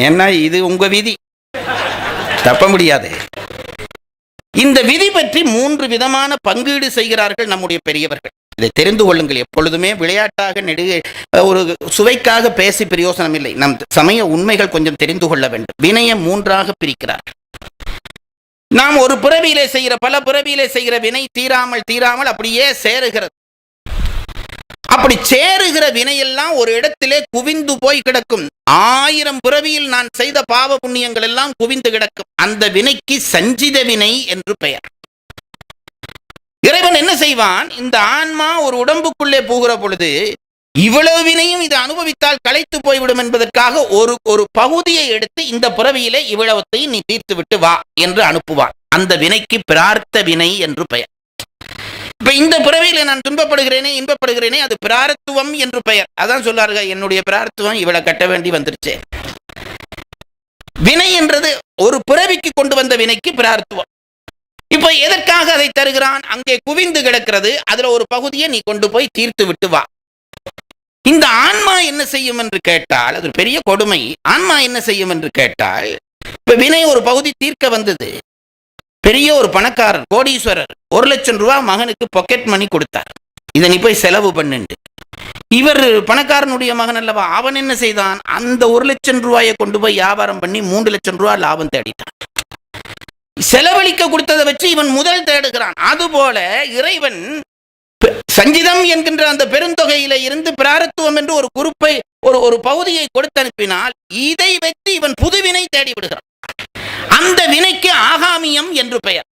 ஏன்னா இது உங்க விதி, தப்ப முடியாது. இந்த விதி பற்றி 3 விதமான பங்கீடு செய்கிறார்கள் நம்முடைய பெரியவர்கள். இதை தெரிந்து கொள்ளுங்கள். எப்பொழுதுமே விளையாட்டாக ஒரு சுவைக்காக பேசி பிரயோசனம் இல்லை. நம் சமய உண்மைகள் கொஞ்சம் தெரிந்து கொள்ள வேண்டும். வினையை 3ஆக பிரிக்கிறார்கள். நாம் ஒரு பிறவியிலே செய்கிற பல பிறவியிலே செய்கிற வினை தீராமல் அப்படியே சேருகிறது. அப்படி சேருகிற வினையெல்லாம் ஒரு இடத்திலே குவிந்து போய் கிடக்கும். 1000 பிறவியில் நான் செய்த பாவ புண்ணியங்கள் எல்லாம் குவிந்து கிடக்கும். அந்த வினைக்கு சஞ்சித வினை என்று பெயர். இறைவன் என்ன செய்வான்? இந்த ஆன்மா ஒரு உடம்புக்குள்ளே போகிற பொழுது இவ்வளவு வினையும் இது அனுபவித்தால் களைத்து போய்விடும் என்பதற்காக ஒரு பகுதியை எடுத்து இந்த பிறவியிலே இவ்வளவத்தையும் நீ தீர்த்து விட்டு வா என்று அனுப்புவான். அந்த வினைக்கு பிரார்த்த வினை என்று பெயர். இப்ப இந்த பிறவியில நான் துன்பப்படுகிறேனே இன்பப்படுகிறேனே அது பிராரத்துவம் என்று பெயர். அதான் சொல்லார்கள், என்னுடைய பிரார்த்துவம் இவ்வளவு கட்ட வேண்டி வந்துருச்சு. வினை என்றது ஒரு பிறவிக்கு கொண்டு வந்த வினைக்கு பிரார்த்துவம். இப்ப எதற்காக அதை தருகிறான்? அங்கே குவிந்து கிடக்கிறது, அதுல ஒரு பகுதியை நீ கொண்டு போய் தீர்த்து விட்டு வா. இந்த ஆன்மா என்ன செய்யும் என்று கேட்டால், அது பெரிய கொடுமை. ஆன்மா என்ன செய்யும் என்று கேட்டால், இப்ப வினை ஒரு பகுதி தீர்க்க வந்தது. பெரிய ஒரு பணக்காரர், கோடீஸ்வரர், 1 லட்சம் ரூபாய் மகனுக்கு பாக்கெட் மணி கொடுத்தார். இதை நீ போய் செலவு பண்ணுண்டு. இவர் பணக்காரனுடைய மகன் அல்லவா, அவன் என்ன செய்தான்? அந்த 1 லட்சம் ரூபாயை கொண்டு போய் வியாபாரம் பண்ணி 3 லட்சம் ரூபாய் லாபம் தேடிட்டான். செலவழிக்க கொடுத்ததை வச்சு இவன் முதல் தேடுகிறான். அதுபோல இறைவன் சஞ்சிதம் என்கின்ற அந்த பெருந்தொகையில இருந்து பிராரத்துவம் என்று ஒரு குறிப்பை ஒரு பகுதியை கொடுத்து அனுப்பினால் இதை வைத்து இவன் புதுவினை தேடி விடுகிறான். அந்த வினைக்கு ஆகாமியம் என்று பெயர்.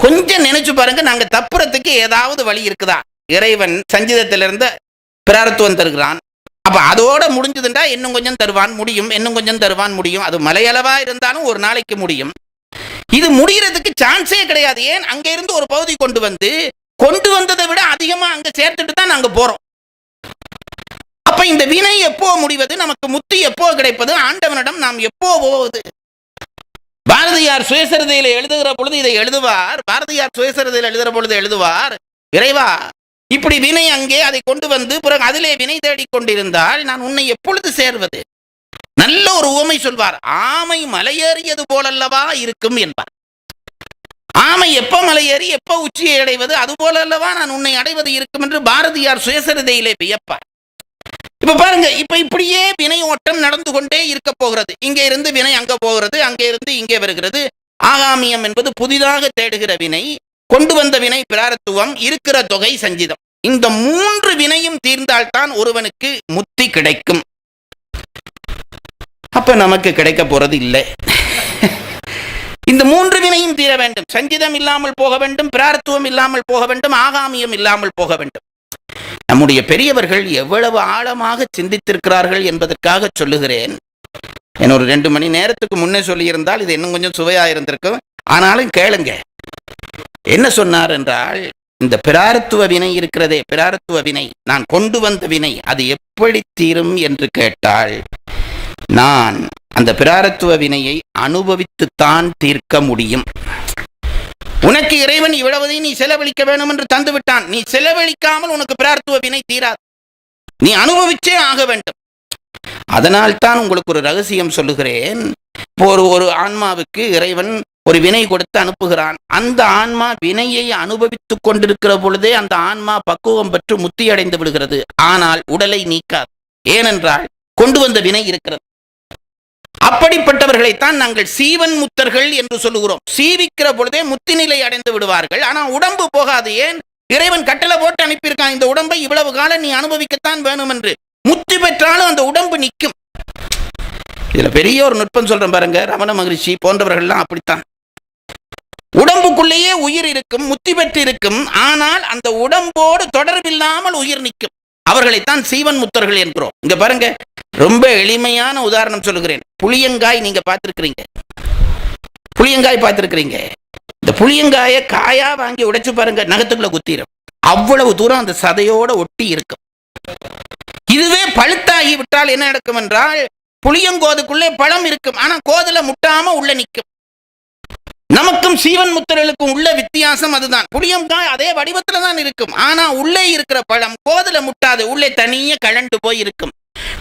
கொஞ்சம் நினைச்சு பாருங்க, நாங்க தப்புறதுக்கு ஏதாவது வழி இருக்குதா? இறைவன் சஞ்சிதத்திலிருந்து பிராரத்துவம் தருகிறான். அப்ப அதோட முடிஞ்சதுண்டா இன்னும் கொஞ்சம் தருவான் முடியும், இன்னும் கொஞ்சம் தருவான் முடியும். அது மலையளவா இருந்தாலும் ஒரு நாளைக்கு முடியும். இது முடிகிறதுக்கு சான்ஸே கிடையாது. ஏன்? அங்க இருந்து ஒரு பகுதி கொண்டு வந்ததை விட அதிகமா அங்க சேர்த்துட்டு தான் நாங்க போறோம். அப்ப இந்த வினை எப்போ முடிவது? நமக்கு முக்தி எப்போ கிடைப்பது? ஆண்டவனிடம் நாம் எப்போ போவது? பாரதியார் சுயசரிதையில எழுதுகிற பொழுது இதை எழுதுவார். பாரதியார் சுயசரிதையில் எழுதுகிற பொழுது எழுதுவார், இறைவா, இப்படி வினை அங்கே அதை கொண்டு வந்து பிறகு அதிலே வினை தேடிக் கொண்டிருந்தால் நான் உன்னை எப்பொழுது சேர்வது? நல்ல ஒரு உவமை சொல்வார். ஆமை மலையேறியது போலல்லவா இருக்கும் என்பார். ஆமை எப்ப மலையேறி எப்ப உச்சியை அடைவது, அது போல அல்லவா நான் உன்னை அடைவது இருக்கும் என்று பாரதியார் சுயசரிதையிலே வியப்பார். இப்ப பாருங்க, இப்ப இப்படியே வினை ஓட்டம் நடந்து கொண்டே இருக்க போகிறது. இங்கே இருந்து வினை அங்க போகிறது, அங்கே இருந்து இங்கே வருகிறது. ஆகாமியம் என்பது புதிதாக தேடுகிற வினை, கொண்டு வந்த வினை பிராரத்துவம், இருக்கிற தொகை சஞ்சிதம். இந்த 3 வினையும் தீர்ந்தால்தான் ஒருவனுக்கு முக்தி கிடைக்கும். அப்ப நமக்கு கிடைக்க போறது இல்லை. இந்த 3 வினையும் தீர வேண்டும். சஞ்சிதம் இல்லாமல் போக வேண்டும், பிராரத்துவம் இல்லாமல் போக வேண்டும், ஆகாமியம் இல்லாமல் போக வேண்டும். நம்முடைய பெரியவர்கள் எவ்வளவு ஆழமாக சிந்தித்திருக்கிறார்கள் என்பதற்காக சொல்லுகிறேன். ஒரு 2 மணி நேரத்துக்கு முன்னே சொல்லியிருந்தால் இது இன்னும் கொஞ்சம் சுவையா இருந்திருக்கும். ஆனாலும் கேளுங்க, என்ன சொன்னார் என்றால், இந்த பிராரத்துவ வினை இருக்கிறதே, பிராரத்துவ வினை, நான் கொண்டு வந்த வினை, அது எப்படி தீரும் என்று கேட்டால், நான் அந்த பிராரத்துவ வினையை அனுபவித்துத்தான் தீர்க்க முடியும். உனக்கு இறைவன் இவ்வளவதையும் நீ செலவழிக்க வேண்டும் என்று தந்து விட்டான். நீ செலவழிக்காமல் உனக்கு பிரார்த்துவ வினை தீராது. நீ அனுபவிச்சே ஆக வேண்டும். அதனால் தான் உங்களுக்கு ஒரு ரகசியம் சொல்லுகிறேன். ஒரு ஆன்மாவுக்கு இறைவன் ஒரு வினை கொடுத்து அனுப்புகிறான். அந்த ஆன்மா வினையை அனுபவித்துக் கொண்டிருக்கிற பொழுதே அந்த ஆன்மா பக்குவம் பெற்று முத்தி அடைந்து விடுகிறது. ஆனால் உடலை நீக்காது. ஏனென்றால் கொண்டு வந்த வினை இருக்கிறது. அப்படிப்பட்டவர்களைத்தான் நாங்கள் சீவன் முத்தர்கள் என்று சொல்லுகிறோம். சீவிக்கிற பொழுதே முத்தி நிலை அடைந்து விடுவார்கள். ஆனால் உடம்பு போகாது. ஏன்? இறைவன் கட்டளை போட்டு அனுப்பியிருக்கான், இந்த உடம்பை இவ்வளவு காலம் நீ அனுபவிக்கத்தான் வேணும் என்று. முத்தி பெற்றாலும் அந்த உடம்பு நிற்கும். இதுல பெரிய ஒரு நுட்பம் சொல்றேன் பாருங்க. ரமண மகரிஷி போன்றவர்கள்லாம் அப்படித்தான். உடம்புக்குள்ளேயே உயிர் இருக்கும், முத்தி பெற்று இருக்கும். ஆனால் அந்த உடம்போடு தொடர்பில்லாமல் உயிர் நிற்கும். அவர்களைத்தான் சீவன் முத்தர்கள் என்கிறோம். இங்க பாருங்க, ரொம்ப எளிமையான உதாரணம் சொல்லுகிறேன். புளியங்காய் நீங்க பார்த்திருக்கிறீங்க, புளியங்காய் பார்த்திருக்கிறீங்க. இந்த புளியங்காயை காயா வாங்கி உடைச்சு பாருங்க, நகத்துக்குள்ள குத்திரும். அவ்வளவு தூரம் அந்த சதையோட ஒட்டி இருக்கும். இதுவே பழுத்தாகி விட்டால் என்ன நடக்கும் என்றால், புளியங்கோதுக்குள்ளே பழம் இருக்கும், ஆனா கோதுல முட்டாம உள்ள நிற்கும். நமக்கும் சீவன் முத்தர்களுக்கும் உள்ள வித்தியாசம் அதுதான். புளியங்காய் அதே வடிவத்துல தான் இருக்கும், ஆனா உள்ளே இருக்கிற பழம் கோதுல முட்டாது, உள்ளே தனியே கழண்டு போய் இருக்கும்.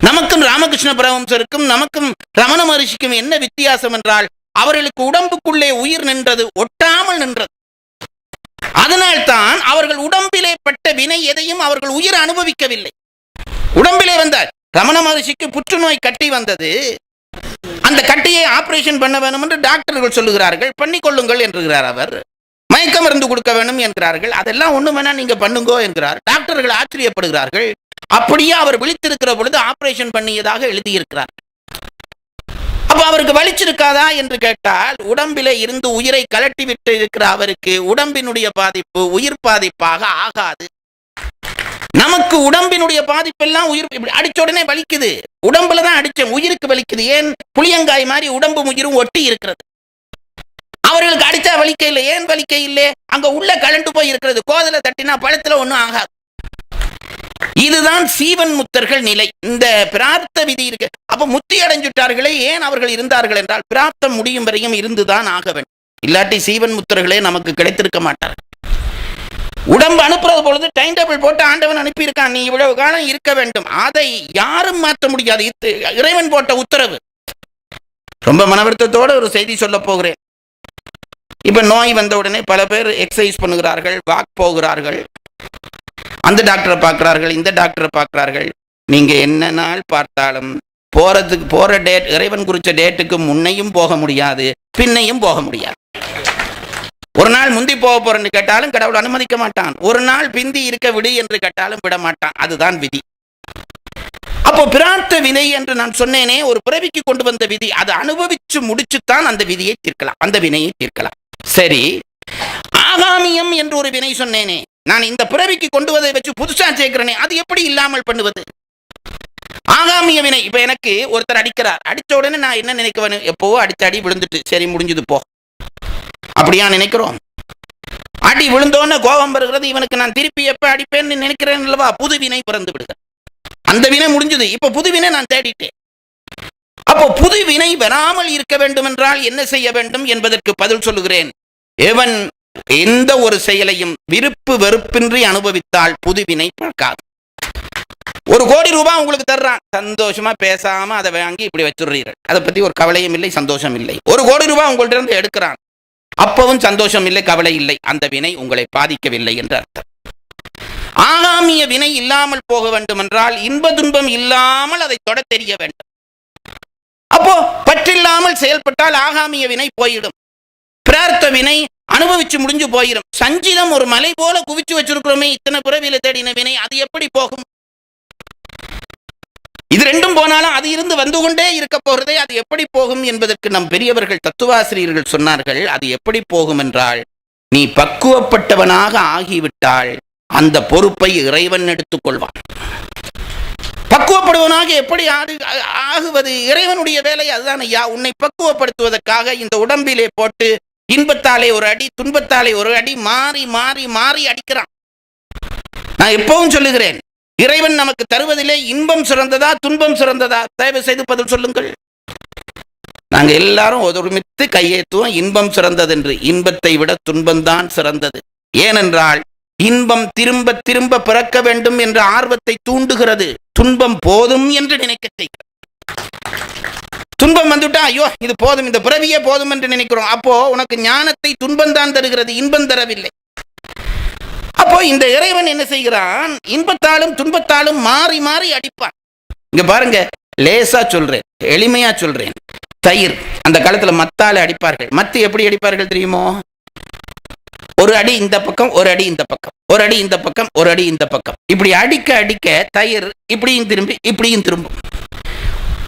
நமக்கும் ராமகிருஷ்ண பரமஹம்சருக்கும் நமக்கும் ரமண மகரிஷிக்கும் என்ன வித்தியாசம் என்றால், அவர்களுக்கு உடம்புக்குள்ளே உயிர் நின்றது, ஒட்டாமல் நின்றது. அதனால்தான் அவர்கள் உடம்பிலே பட்ட வினை எதையும் அவர்கள் உயிர் அனுபவிக்கவில்லை. உடம்பிலே வந்தார். ரமண மகரிஷிக்கு புற்றுநோய் கட்டி வந்தது. அந்த கட்டியை ஆபரேஷன் பண்ண வேண்டும் என்று டாக்டர்கள் சொல்லுகிறார்கள். பண்ணிக்கொள்ளுங்கள் என்கிறார் அவர். மயக்க மருந்து கொடுக்க வேண்டும் என்கிறார்கள். அதெல்லாம் ஒண்ணு வேணா நீங்க பண்ணுங்கோ என்கிறார். டாக்டர்கள் ஆச்சரியப்படுகிறார்கள். அப்படியே அவர் விழித்திருக்கிற பொழுது ஆபரேஷன் பண்ணியதாக எழுதியிருக்கிறார். அப்ப அவருக்கு வலிச்சிருக்காதா என்று கேட்டால், உடம்பிலே இருந்து உயிரை கலட்டி விட்டு இருக்கிற அவருக்கு உடம்பினுடைய பாதிப்பு உயிர் பாதிப்பாக ஆகாது. நமக்கு உடம்பினுடைய பாதிப்பெல்லாம் உயிர் அடிச்ச உடனே வலிக்குது. உடம்புல தான் அடிச்சேன், உயிருக்கு வலிக்குது. ஏன்? புளியங்காய் மாதிரி உடம்பு உயிரும் ஒட்டி இருக்கிறது. அவர்களுக்கு அடிச்சா வலிக்க இல்லை. ஏன் வலிக்க இல்லை? அங்க உள்ள கலண்டு போய் இருக்கிறது. கோதலை தட்டினா பழத்துல ஒன்றும் ஆகாது. இதுதான் சீவன் முத்தர்கள் நிலை. இந்த பிரார்த்த விதி இருக்கு. அப்ப முத்தி அடைஞ்சுட்டார்களே, ஏன் அவர்கள் இருந்தார்கள் என்றால், பிரார்த்தம் முடியும் வரையும் இருந்துதான் ஆக வேண்டும். இல்லாட்டி சீவன் முத்தர்களே நமக்கு கிடைத்திருக்க மாட்டார். உடம்பு அனுப்புறது பொழுது டைம் டேபிள் போட்டு ஆண்டவன் அனுப்பி இருக்கான், நீ இவ்வளவு காலம் இருக்க வேண்டும். அதை யாரும் மாற்ற முடியாது. இறைவன் போட்ட உத்தரவு. ரொம்ப மனவருத்தத்தோடு ஒரு செய்தி சொல்ல போகிறேன். இப்ப நோய் வந்த உடனே பல பேர் எக்ஸசைஸ் பண்ணுகிறார்கள், வாக் போகிறார்கள், அந்த டாக்டரை பார்க்கிறார்கள், இந்த டாக்டரை பார்க்கிறார்கள். நீங்க என்ன நாள் பார்த்தாலும் போற டேட், இறைவன் குறிச்ச டேட்டுக்கு முன்னையும் போக முடியாது, பின்னையும் போக முடியாது. ஒரு நாள் முந்தி போக போறேன்னு கேட்டாலும் கடவுள் அனுமதிக்க மாட்டான். ஒரு நாள் பிந்தி இருக்க விடு என்று கேட்டாலும் விட மாட்டான். அதுதான் விதி. அப்போ பிரார்த்த வினை என்று நான் சொன்னேனே, ஒரு பிறவிக்கு கொண்டு வந்த விதி. அதை அனுபவிச்சு முடிச்சுத்தான் அந்த விதியை தீர்க்கலாம், அந்த வினையை தீர்க்கலாம். சரி, ஆகாமியம் என்று ஒரு வினை சொன்னேனே, நான் இந்த பிறவிக்கு கொண்டு வதை வச்சு புதுசா சேர்க்கிறேனே, அது எப்படி இல்லாமல் பண்ணுவது? ஆகாமிய வினை. இப்ப எனக்கு ஒருத்தர் அடிக்கிறார். அடிச்ச உடனே நான் என்ன நினைக்குவேன்? எப்பவோ அடிச்ச அடி விழுந்துட்டு, சரி முடிஞ்சது போ, அப்படியா நினைக்கிறோம்? அடி விழுந்தோன்னு கோபம் வருகிறது. இவனுக்கு நான் திருப்பி எப்ப அடிப்பேன்னு நினைக்கிறேன் அல்லவா? புது வினை பிறந்து விடுகிறது. அந்த வினை முடிஞ்சது. இப்ப புது வினை நான் தேடிட்டேன். அப்போ புது வினை வராமல் இருக்க வேண்டும் என்றால் என்ன செய்ய வேண்டும் என்பதற்கு பதில் சொல்லுகிறேன். எவன் எந்த ஒரு செயலையும் விருப்பு வெறுப்பின்றி அனுபவித்தால் புது வினை பிறக்காது. 1 கோடி ரூபாய் உங்களுக்கு தர்றான், சந்தோஷமா பேசாம அதை வாங்கி இப்படி வச்சுடுறீர்கள். அதை பத்தி ஒரு கவலையும் இல்லை, சந்தோஷம் இல்லை. 1 கோடி ரூபாய் உங்கள்ட்ட இருந்து எடுக்கிறான், அப்பவும் சந்தோஷம் இல்லை, கவலை இல்லை. அந்த வினை உங்களை பாதிக்கவில்லை என்று அர்த்தம். ஆகாமிய வினை இல்லாமல் போக வேண்டும் என்றால் இன்ப துன்பம் இல்லாமல் அதை தொட தெரிய வேண்டும். அப்போ பற்றில்லாமல் செயல்பட்டால் ஆகாமிய வினை போயிடும். பிரார்த்த வினை அனுபவிச்சு முடிஞ்சு போயிடும். சஞ்சிதம் ஒரு மலை போல குவிச்சு வச்சிருக்கிறோமே, இத்தனை பிறவியில தேடின வினை, அது எப்படி போகும்? இது ரெண்டும் போனாலும் அது இருந்து வந்து கொண்டே இருக்க போகிறதே, அது எப்படி போகும் என்பதற்கு நம் பெரியவர்கள் தத்துவாசிரியர்கள் சொன்னார்கள். அது எப்படி போகும் என்றால், நீ பக்குவப்பட்டவனாக ஆகிவிட்டால் அந்த பொறுப்பை இறைவன் எடுத்துக் கொள்வான். பக்குவப்படுவனாக எப்படி ஆகுவது? இறைவனுடைய வேலை அதுதான் ஐயா. உன்னை பக்குவப்படுத்துவதற்காக இந்த உடம்பிலே போட்டு இன்பத்தாலே ஒரு அடி, துன்பத்தாலே ஒரு அடி, மாறி மாறி மாறி அடிக்கிறான். நான் எப்பவும் சொல்லுகிறேன், இறைவன் நமக்கு தருவதிலே இன்பம் சிறந்ததா துன்பம் சிறந்ததா? தயவு செய்து பதில் சொல்லுங்கள். நாங்க எல்லாரும் ஒருமித்து கையேற்றுவோம் இன்பம் சிறந்தது என்று. இன்பத்தை விட துன்பம்தான் சிறந்தது. ஏனென்றால் இன்பம் திரும்ப திரும்ப பிறக்க வேண்டும் என்ற ஆர்வத்தை தூண்டுகிறது. துன்பம் போதும் என்று நினைக்க செய்கிறது. துன்பம் வந்துட்டா ஐயோ இது போதும், இந்த பிறவியே போதும் என்று நினைக்கிறோம். அப்போ உனக்கு ஞானத்தை துன்பம் தான் தருகிறது, இன்பம் தரவில்லை. அப்போ இந்த இறைவன் என்ன செய்கிறான்? இன்பத்தாலும் துன்பத்தாலும் மாறி மாறி அடிப்பான். இங்க பாருங்க, லேசா சொல்றேன், எளிமையா சொல்றேன். தயிர் அந்த காலத்துல மத்தால அடிப்பார்கள். மத்து எப்படி அடிப்பார்கள் தெரியுமோ? ஒரு அடி இந்த பக்கம், ஒரு அடி இந்த பக்கம், ஒரு அடி இந்த பக்கம், ஒரு அடி இந்த பக்கம், இப்படி அடிக்க அடிக்க தயிர் இப்படியும் திரும்பி இப்படியும் திரும்பும்.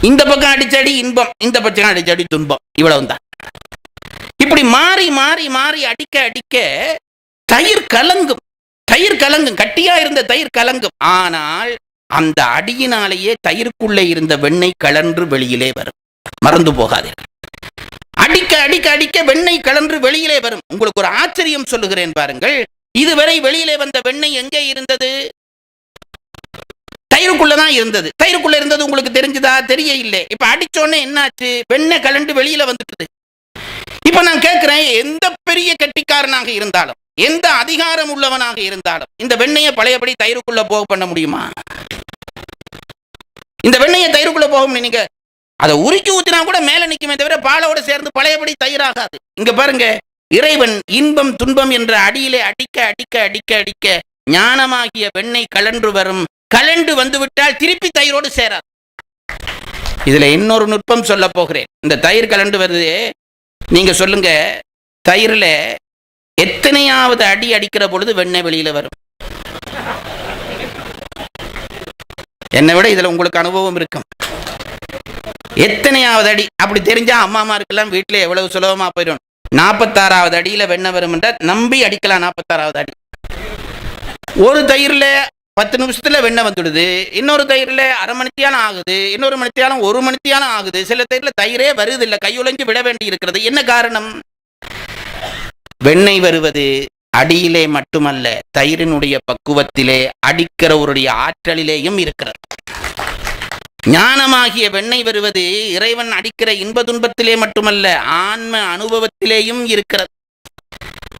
இந்த பக்கம் அடிச்சடி இன்பம், இந்த பக்கம் அடிச்சடி துன்பம், இவ்வளவுதான். இப்படி மாறி மாறி மாறி அடிக்க அடிக்க தயிர் கலங்கும். தயிர் கலங்கும், கட்டியா இருந்த தயிர் கலங்கும். ஆனால் அந்த அடியினாலேயே தயிருக்குள்ளே இருந்த வெண்ணெய் கலன்று வெளியிலே வரும். மறந்து போகாதீர்கள். அடிக்க அடிக்க அடிக்க வெண்ணெய் கலன்று வெளியிலே வரும். உங்களுக்கு ஒரு ஆச்சரியம் சொல்லுகிறேன் பாருங்கள். இதுவரை வெளியிலே வந்த வெண்ணெய் எங்கே இருந்தது? தயிருக்குள்ளதான் இருந்தது. தயிருக்குள்ள இருந்தது உங்களுக்கு தெரிஞ்சதா? தெரிய இல்லை. இப்ப அடிச்சோன்னே என்னாச்சு? வெண்ணெய் கலண்டு வெளியில வந்துட்டு. இப்ப நான் கேட்கிறேன், எந்த பெரிய கெட்டிக்காரனாக இருந்தாலும், எந்த அதிகாரம் உள்ளவனாக இருந்தாலும் இந்த வெண்ணெயை பழையபடி தயிருக்குள்ள போக பண்ண முடியுமா? இந்த வெண்ணெயை தயிருக்குள்ள போகும். நீங்க அதை உருக்கி ஊத்தினா கூட மேல நிக்குமே தவிர பாலோடு சேர்ந்து பழையபடி தயிராகாது. இங்க பாருங்க, இறைவன் இன்பம் துன்பம் என்ற அடியிலே அடிக்க அடிக்க அடிக்க அடிக்க ஞானமாகிய வெண்ணெய் கலன்று வரும். கலண்டு வந்து விட்டால் திருப்பி தயிரோடு சேராது. இதுல இன்னொரு நுட்பம் சொல்ல போகிறேன். இந்த தயிர் கலண்டு வருது, நீங்க சொல்லுங்க, தயிரில் எத்தனையாவது அடி அடிக்கிற பொழுது வெண்ணெய் வெளியில வரும்? என்னை விட இதுல உங்களுக்கு அனுபவம் இருக்கும். எத்தனையாவது அடி அப்படி தெரிஞ்சா அம்மாமாருக்கெல்லாம் வீட்டில் எவ்வளவு சுலபமா போயிடும். 46வது அடியில வெண்ணெய் வரும் என்றால் நம்பி அடிக்கலாம். 46வது அடி. ஒரு தயிரில் 10 நிமிஷத்துல வெண்ணெய் வந்துடுது. இன்னொரு தயிரில் அரை மணித்தியாலம் ஆகுது, இன்னொரு மணித்தியாலம் 1 மணித்தியாலம் ஆகுது. சில தயிரில் தயிரே வருது இல்லை, கையுழைஞ்சு விட வேண்டி இருக்கிறது. என்ன காரணம்? வெண்ணெய் வருவது அடியிலே மட்டுமல்ல, தயிரினுடைய பக்குவத்திலே அடிக்கிறவருடைய ஆற்றலிலேயும் இருக்கிறது. ஞானமாகிய வெண்ணெய் வருவது இறைவன் அடிக்கிற இன்ப துன்பத்திலே மட்டுமல்ல, ஆன்ம அனுபவத்திலேயும் இருக்கிறது.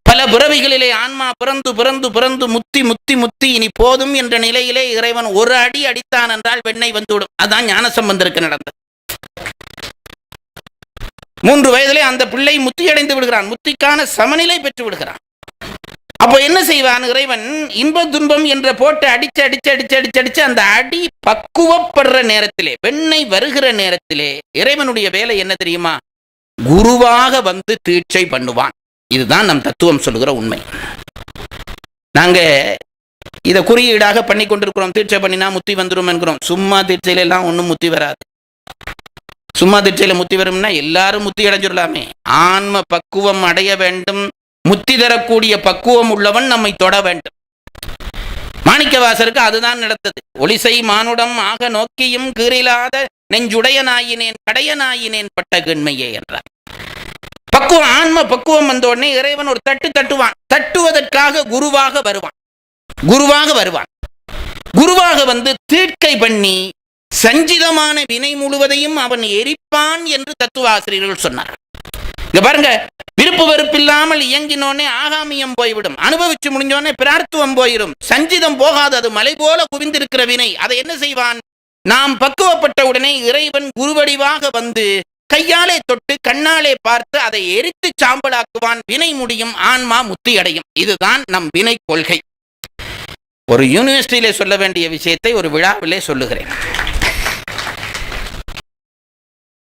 பல பிறவிகளிலே ஆன்மா பிறந்து பிறந்து பிறந்து முத்தி முத்தி முத்தி இனி போதும் என்ற நிலையிலே இறைவன் ஒரு அடி அடித்தான் என்றால் வெண்ணெய் வந்துவிடும். அதான் ஞானசம்பந்தருக்கு நடந்தது. 3 வயதிலே அந்த பிள்ளை முத்தியடைந்து விடுகிறான், முத்திக்கான சமநிலை பெற்று விடுகிறான். அப்போ என்ன செய்வான் இறைவன்? இன்ப துன்பம் என்ற போட்டு அடிச்சு அடிச்சு அடிச்சு அடிச்சு அடிச்சு அந்த அடி பக்குவப்படுற நேரத்திலே, வெண்ணெய் வருகிற நேரத்திலே இறைவனுடைய வேலை என்ன தெரியுமா? குருவாக வந்து தீட்சை பண்ணுவான். இதுதான் நம் தத்துவம் சொல்லுகிற உண்மை. நாங்க இதை குறியீடாக பண்ணி கொண்டிருக்கிறோம். தீட்சை பண்ணினா முத்தி வந்துடும் என்கிறோம். சும்மா தீட்சையில எல்லாம் ஒன்றும் முத்தி வராது. சும்மா தீட்சையில முத்தி வரும்னா எல்லாரும் முத்தி அடைஞ்சிடலாமே. ஆன்ம பக்குவம் அடைய வேண்டும். முத்தி தரக்கூடிய பக்குவம் உள்ளவன் நம்மை தொட வேண்டும். மாணிக்கவாசருக்கு அதுதான் நடந்தது. ஒளிசை மானுடம் ஆக நோக்கியும் கீறிலாத நெஞ்சுடைய நாயினேன் கடைய நாயினேன் பட்ட கண்மையே என்றார். பக்குவம், ஆன்ம பக்குவம் வந்த உடனே இறைவன் ஒரு தட்டு தட்டுவான். தட்டுவதற்காக குருவாக வருவான். குருவாக வருவான். குருவாக வந்து தீட்கை பண்ணி சஞ்சிதமான வினை முழுவதையும் அவன் எரிப்பான் என்று தத்துவ ஆசிரியர்கள் சொன்னார். இங்க பாருங்க, விருப்பு வெறுப்பில்லாமல் இயங்கினோடனே ஆகாமியம் போய்விடும். அனுபவிச்சு முடிஞ்சோடனே பிரார்த்துவம் போயிடும். சஞ்சிதம் போகாது. அது மலை போல குவிந்திருக்கிற வினை. அதை என்ன செய்வான்? நாம் பக்குவப்பட்ட உடனே இறைவன் குருவடிவாக வந்து கையாலே தொட்டு கண்ணாலே பார்த்து அதை எரித்து சாம்பலாக்குவான். வினை முடியும், ஆன்மா முத்தி அடையும். இதுதான் நம் வினை கொள்கை. ஒரு யூனிவர்சிட்டியிலே சொல்ல வேண்டிய விஷயத்தை ஒரு விழாவிலே சொல்லுகிறேன்.